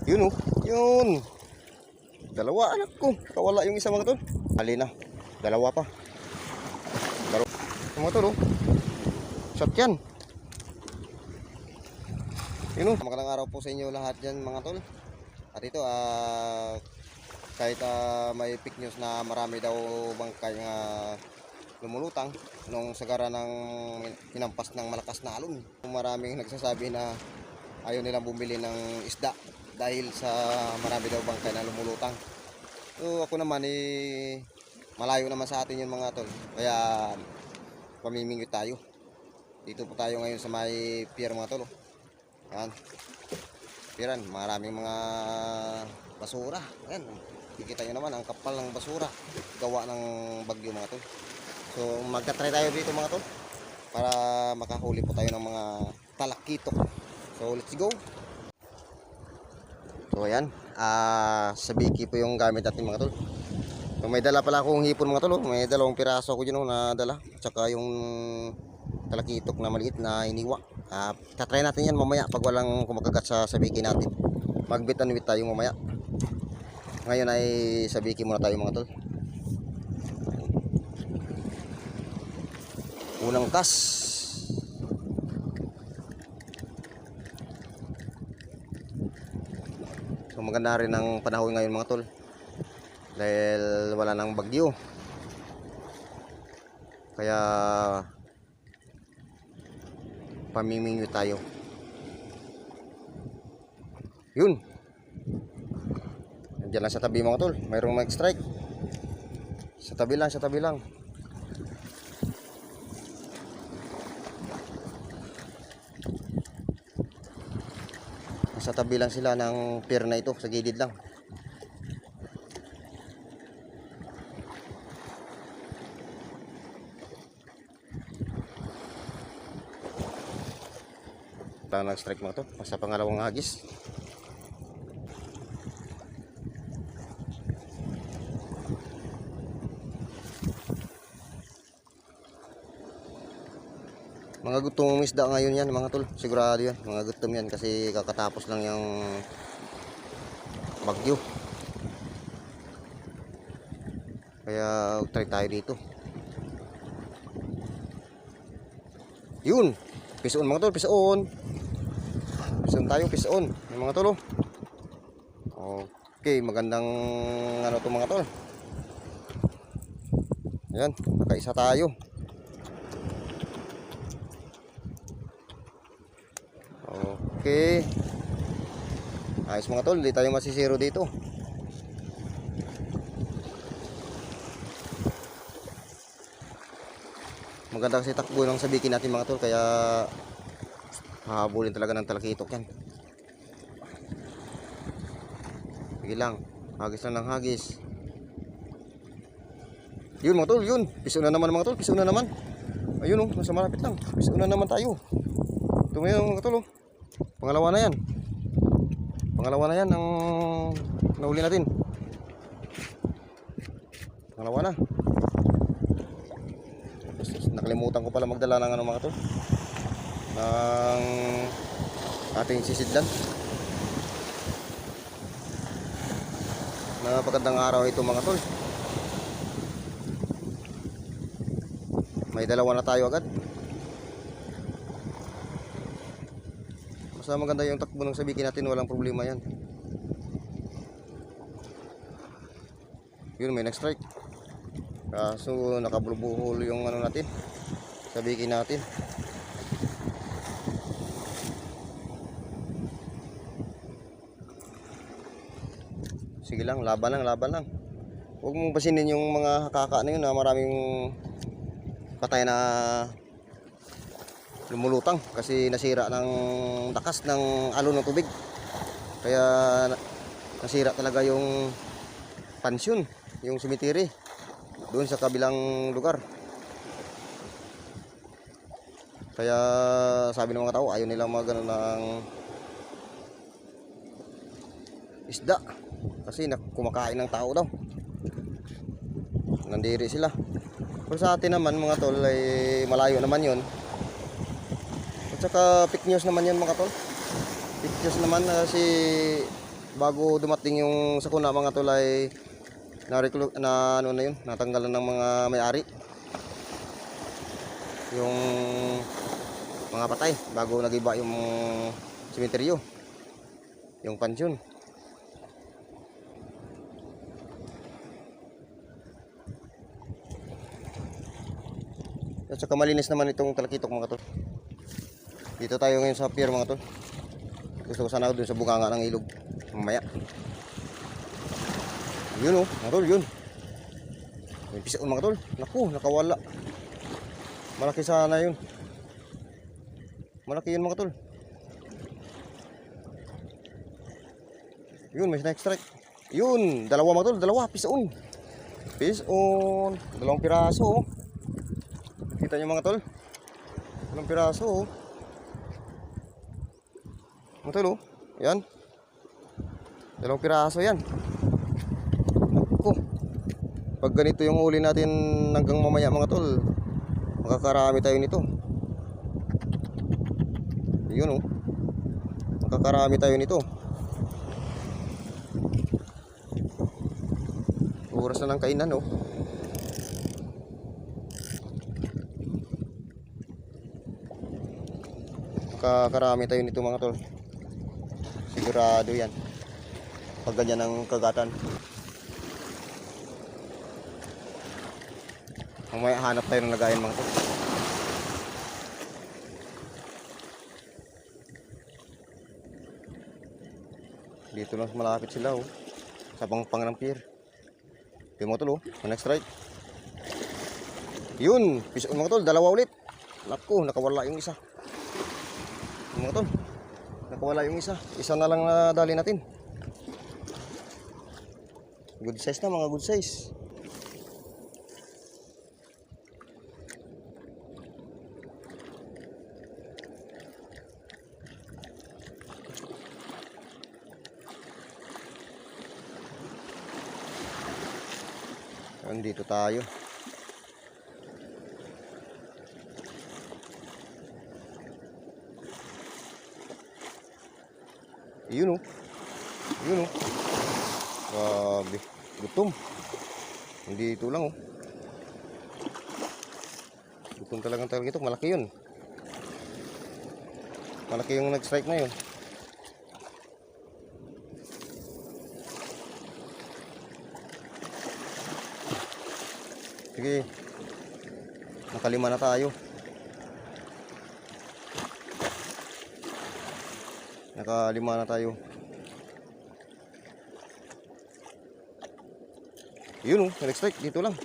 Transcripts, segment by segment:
Yun oh. Yun. Dalawa anak ko. Kawala yung isa mga tol. Ali na. Dalawa pa. Dalawa. Mga tol oh. Shot yan. Yun oh. Magandang araw po sa inyo lahat dyan mga tol. At ito kahit may fake news na marami daw bangkay nga lumulutang nung sagara ng hinampas ng malakas na alon. Maraming nagsasabi na ayaw nilang bumili ng isda dahil sa marami daw bangkay na lumulutang. So ako naman malayo naman sa atin yun mga tol. Kaya pamimingwit tayo. Dito po tayo ngayon sa may pier mga tol. Yan. Piran, maraming mga basura. Yan. Kikita nyo naman ang kapal ng basura gawa ng bagyo mga tol. So magta-try tayo dito mga tol para makahuli po tayo ng mga talakitok. So let's go. So ayan, sabiki po yung gamit natin mga tol. So may dala pala akong hipon mga tol. May dalawang piraso ako dyan na dala. Tsaka yung talakitok na maliit na iniwa. Tatry natin yan mamaya pag walang kumakagat sa sabiki natin. Magbitanwit tayo mamaya. Ngayon ay sabiki muna tayo mga tol. Unang kas. So maganda rin ang panahon ngayon mga tol. Dahil wala nang bagyo. Kaya pamimingwit tayo. Yun. Nandiyan lang sa tabi mga tol. Mayroong nag-strike. Sa tabi lang, sa tabi lang. Sa tabi lang sila ng pier na ito, sa gilid lang. Lang nag-strike mga to, sa pangalawang hagis. Mga gutong isda ngayon yan mga tol, sigurado yan, mga gutom yan kasi kakatapos lang yung bagyo. Kaya try tayo dito. Yun, pison mga tol, pison. Pison tayo, pison yung mga tol. Okay, magandang ano to mga tol. Ayan, nakaisa tayo. Okay. Ayos mga tol, hindi tayo masisiro dito. Maganda kasi takbo ng sabiki natin mga tol, kaya hahabulin talaga ng talakitok yan. Sige lang, hagis lang ng hagis. Yun mga tol, yun. Piso na naman mga tol, piso na naman. Ayun oh, nasa malapit lang. Piso na naman tayo. Ito ngayon mga tol oh. Pangalawa na yan. Pangalawa na yan ang nahuli natin. Pangalawa na. Nakalimutan ko pala magdala ng ano mga tol, ng ating sisidlan. Napakagandang araw ito mga tol. May dalawa na tayo agad. Basta maganda yung takbo ng sabiki natin, walang problema yan. Yun, may next strike. Kaso nakabulbuhol yung ano natin, sabiki natin. Sige lang, laban lang, laban lang. Huwag mong pasinin yung mga hakaka na yun na maraming patay na lumulutang kasi nasira ng lakas ng alon ng tubig. Kaya nasira talaga yung pansyon, yung cemetery doon sa kabilang lugar. Kaya sabi ng mga tao, ayaw nilang mga ganun ng isda kasi kumakain ng tao daw. Nandiri sila. Pero sa atin naman mga tol ay malayo naman yun. At saka fake news naman yun mga tol. Fake news naman kasi bago dumating yung sakuna mga tol ay na ano na yun, natanggalan ng mga may-ari yung mga patay bago nagiba yung sementeryo, yung pansyon. At saka malinis naman itong Talakitok mga tol. Dito tayo ngayon sa pier mga tol. Gusto ko sana dun sa bunganga ng ilog mamaya. Yun oh mga tol, yun. May pisaon mga tol. Naku, nakawala. Malaki sana yun. Malaki yun mga tol. Yun, may snake strike. Yun, dalawa mga tol, dalawa, pisaon. Pisaon, dalawang piraso oh. Kita nyo mga tol, dalawang piraso oh. Mga tol oh, yan. Dalawang piraso yan. Naku, pag ganito yung uli natin hanggang mamaya mga tol, makakarami tayo nito. Yun oh, makakarami tayo nito. Oras na ng kainan oh. Makakarami tayo nito mga tol. Sigurado yan pag ganyan ang kagatan. Mamaya hanap tayo ng lagayan mga tol. Dito lang malapit sila oh, sa pangpang ng pier. Yung mga tol oh, next strike. Yun, pisaon mga tol, dalawa ulit. Naku, nakawala yung isa. Yung mga tol, nakawala yung isa. Isa na lang na dali natin. Good size na mga good size. Nandito tayo. Yun oh. Yun oh. Grabe. Gutom. Hindi ito lang oh. Gutom talagang ito. Malaki yun. Malaki yung nag-strike na yun. Sige. Nakalima na tayo. Nakalima na tayo. Yun oh, next strike dito lang.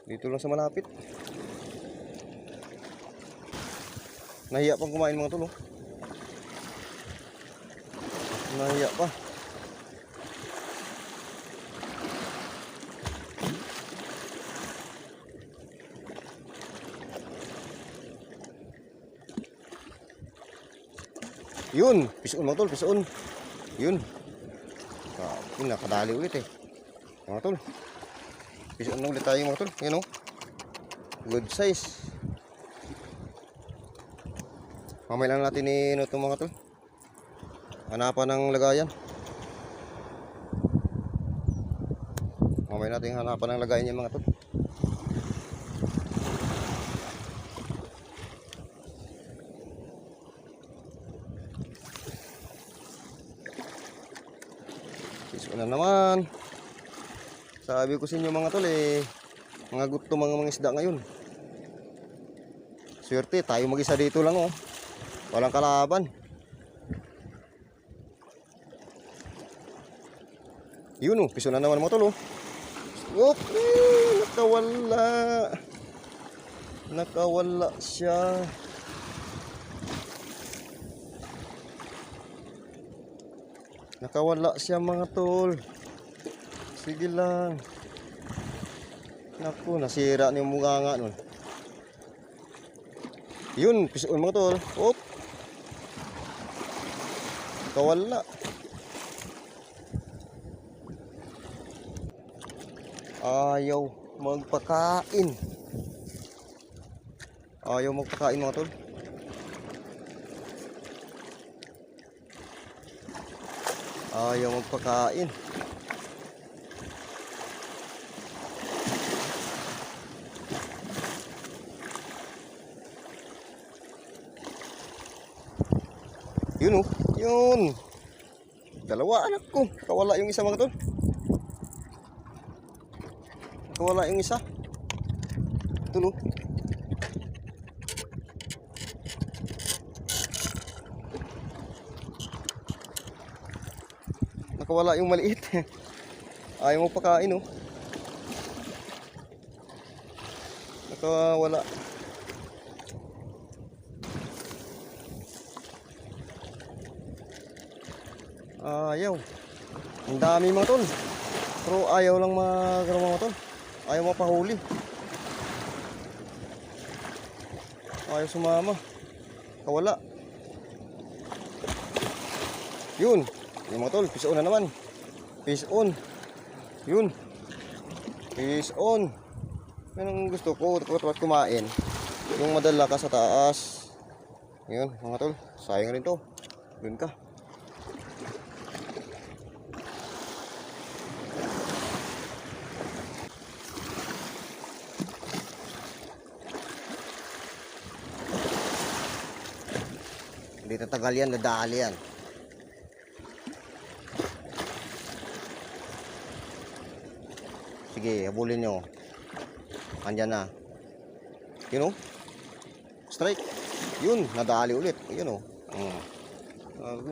Dito lang sa malapit. Nahiya pang kumain mga tol oh. Nahiya pa. Yun, pisoon mga tol, pisoon. Yun. Yun, nakadali ulit eh. Mga tol. Pisoon na ulit tayo mga tol. Yan oh. Good size. Mamaya lang natin ito mga tol. Hanapan ng lagayan. Mamaya natin hanapan ng lagayan niya mga tol. Piso na naman. Sabi ko sa inyo mga tol eh, mga gusto mga isda ngayon. Swerte tayo mag-isa dito lang oh. Walang kalaban. Yun oh, piso na naman mga tol oh. Oop, nakawala. Nakawala siya. Nakawala siya mga tol. Sige lang. Naku, nasira na yung munganga nun. Yun, pisoon mga tol. Oop. Nakawala. Ayaw magpakain. Ayaw magpakain mga tol. Ayaw magpakain. Yun oh, yun. Dalawa anak ko. Kawala yung isa mga tol. Kawala yung isa. Tulo. Nakawala yung maliit. Ayaw mo pakain oh. Nakawala. Ayaw. Ang dami mga tol. Pero ayaw lang mga tol. Ayaw mapahuli. Ayaw sumama. Kawala. Yun. Yung mga tol, fish on na naman. Fish on. Yun. Fish on. Yan ang gusto ko. At kumain. Yung madala ka sa taas. Yun mga tol. Sayang rin to. Yun ka. Hindi tatagal yan, nadali yan. Sige, habulin nyo. Andyan na. Yun o. Strike. Yun, nadali ulit. Yun o.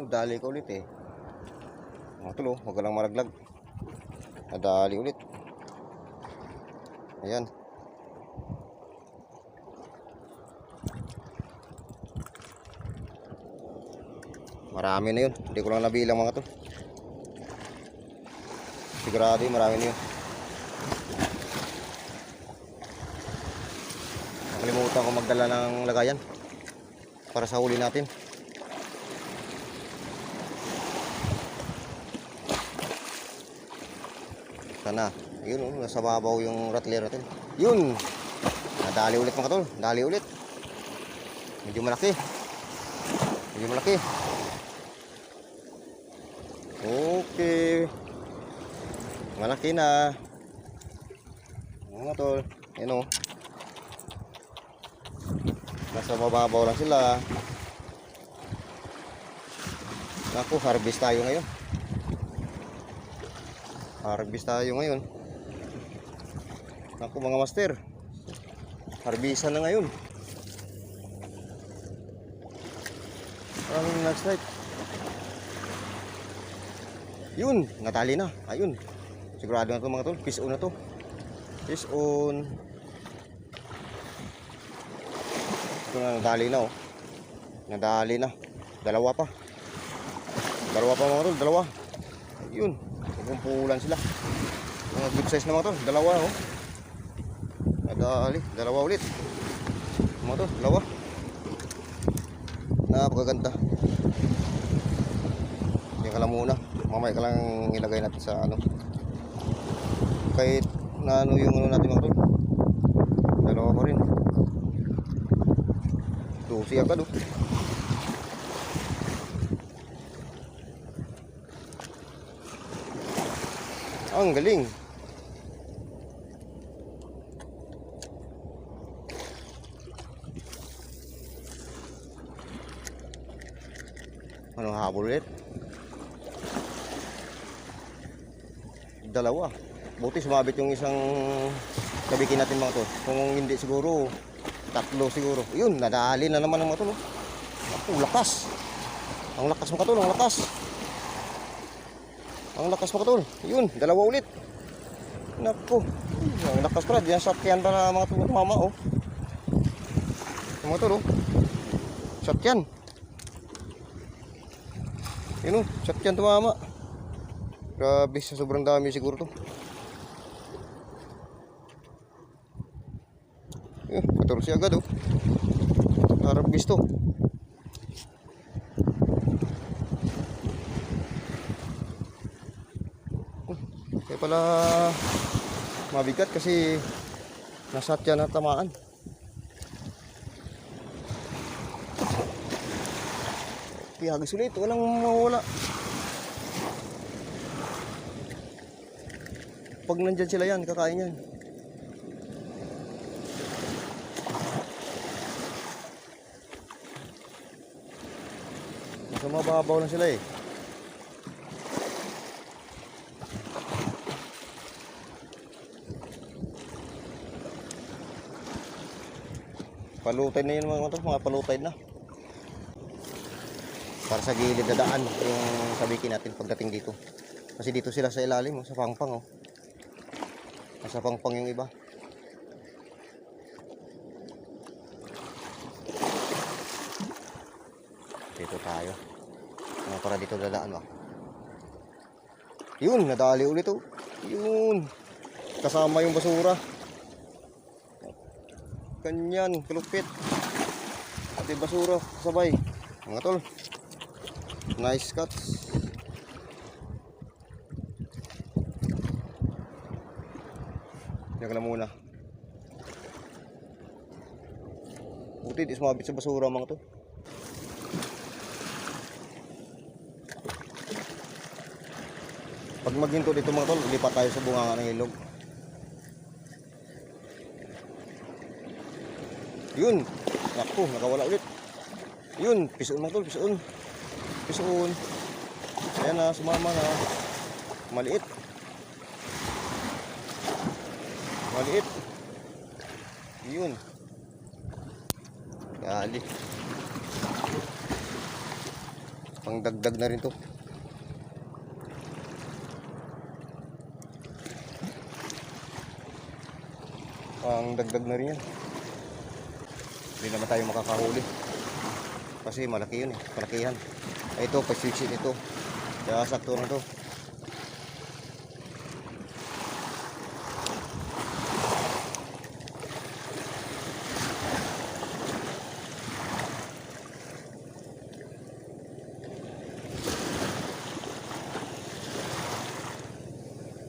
Nadali ka ulit eh. Mga tulo, huwag ka lang maraglag. Nadali ulit. Ayan. Marami na yun. Hindi ko lang nabilang mga to. Sigurado yun, marami na yun. Nakalimutan ko magdala ng lagayan para sa huli natin. Sana. Yun, nasa babaw yung rattler natin. Yun! Nadali ulit mga tol. Nadali ulit. Medyo malaki. Medyo malaki. Okay. Malaki na. Mga tol. Yan o. Nasa mababaw lang sila. Naku, harvest tayo ngayon. Harvest tayo ngayon. Naku mga master. Harvestan na ngayon. Maraming next night. Yun, natali na. Ayun. Sigurado na to mga tol. Fish on na to. Fish on. Ito na, nadali na oh. Nadali na. Dalawa pa. Dalawa pa mga tol. Dalawa. Yun. Kumpulan sila. Mga good size na mga tol. Dalawa oh. Nadali. Dalawa ulit. Mga tol. Dalawa. Napakaganda. Yan ka lang muna. Mamaya ka lang ilagay natin sa ano. Kahit na ano yung ano natin mga tol. Dalawa pa rin. Tusi agad oh. Ang galing. Ano habol ulit? Dalawa. Buti sumabit yung isang kabikin natin mga to. Kung hindi siguro tatlo siguro. Yun, nadali na naman ng mga to. Ang lakas. Ang lakas mga tol, ang lakas. Ang lakas mga tol. Yun, dalawa ulit. Naku. Ang lakas pala, diyan sakyan para mga tol mama oh. Mga tol oh. Sakyan. Yun oh, sakyan tumama. Grabe, sa sobrang dami siguro to. Yun, 14 agad oh. Harvest to. Kaya pala mabigat kasi nasatya na tamaan. Pihagis ulit, walang mawala. Pag nandyan sila yan, kakain yan. Nasa mababaw lang sila eh. Palutay na yun mga palutay na. Para sa gilid na daan yung sabihin natin pagdating dito. Kasi dito sila sa ilalim, sa pangpang oh. Nasa pangpang yung iba. Dito tayo. Para dito dadaan oh. Yun, nadali ulit oh. Yun. Kasama yung basura. Ganyan, kalupit. Pati basura, sabay. Mga tol. Nice cuts. Yan ka lang muna. Buti, di sumabit sa basura mga to. Pag maghinto dito mga tol, lipat tayo sa bunganga ng ilog. Yun, naku, nakawala ulit. Yun, pisuon mga tol, pisuon. Pisuon. Ayan na, sumama na. Maliit. Maliit. Yun. Dali. Pangdagdag na rin to. Pangdagdag na rin yan. Hindi naman tayo makakahuli kasi malaki yun eh, malakihan. Ito, pag-switchin ito kaya sakto na ito.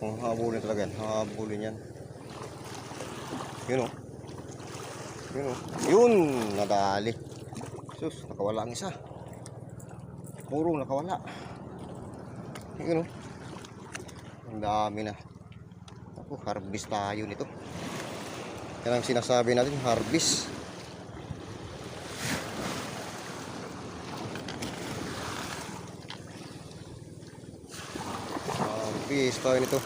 Kung habulin talaga yan, habulin yan. Yun o. Yun o. Yun, nadali. Sus, nakawala ang isa. Puro nakawala. Yun o. Ang dami na. Ako, harvest tayo nito. Yan ang sinasabi natin, harvest. Harvest tayo nito.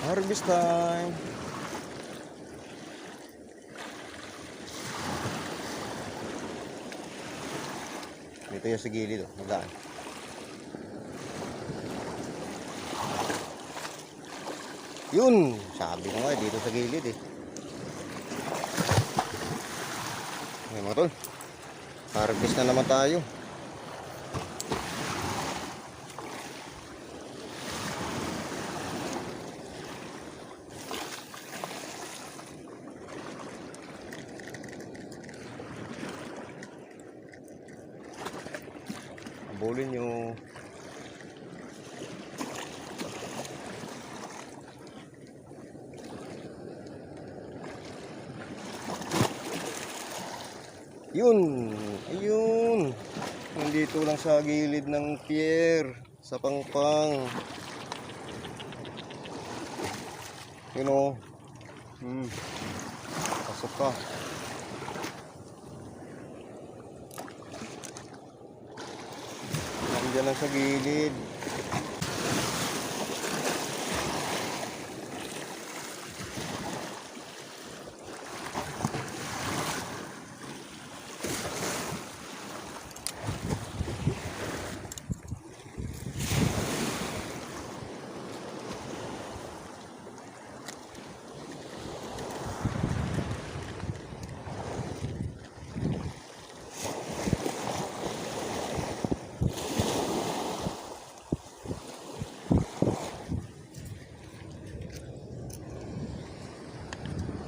Harvest time. Dito yung sa gilid oh, magdaan. Yun, sabi ko nga dito sa gilid eh. Ngayon mga tol, harvest na naman tayo. Habulin nyo. Yun, ayun. Nandito lang sa gilid ng pier, sa pangpang. Yun o. Pasok ka. Nandiyan lang sa gilid.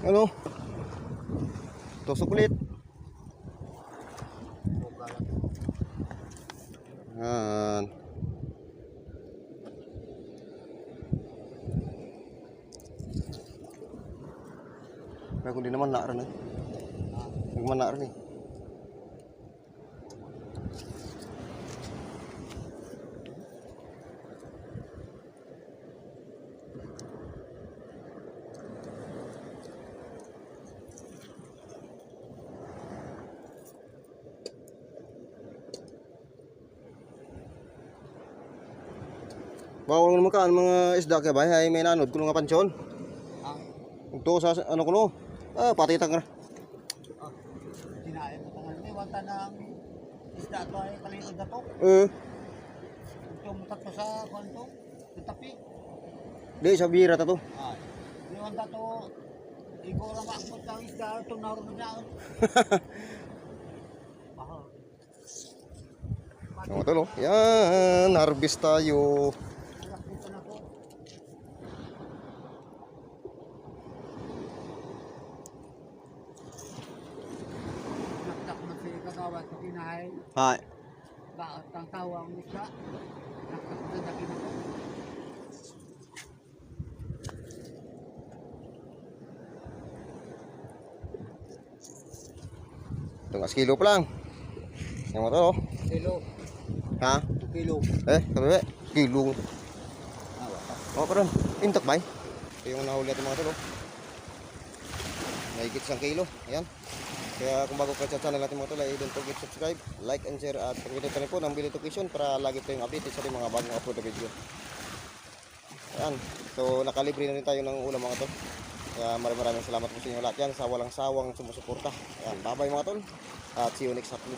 Ano? Tusok ulit. Yan. Kaya kung di naman na rin eh. Nagman na rin eh. Bawal naman ka, mga isda kaya ba? Ay may nanod ko nga pansyon. Ito sa ano ko no? Patitang na. Sinain mo tangan ni wanta ng isda to ay kalinod na to. Ito mo tatlo sa kwanto. Sa tapi. Di sa bira ta to. Ni wanta to igo ra maakot ang isda to naron na daan. Ano to no? Yan, harvest tayo. Kagawad ko kinahay. Hay. Bakit ang tawang isda? Nakakadaki na to. Tungas kilo pa lang. Yang mo to no? Kilo. Ha? 2 kilo. Kabe, kilo. Wala. Karon, intak bay. Ito yung nahuli natin mga tol. Mahigit 1 kilo. Ayan. Kaya kung bago ka sa channel natin mga tol, ay don't forget subscribe, like and share at pag-video ka rin po ng bill notification para lagi tayong updated sa mga bagong upload na video. Ayan. So nakalibre na rin tayo ng ulam mga tol. Kaya maraming salamat po sa inyo lahat yan sa walang sawang sumusuporta. Ayan. Bye bye mga tol. At see you next upload.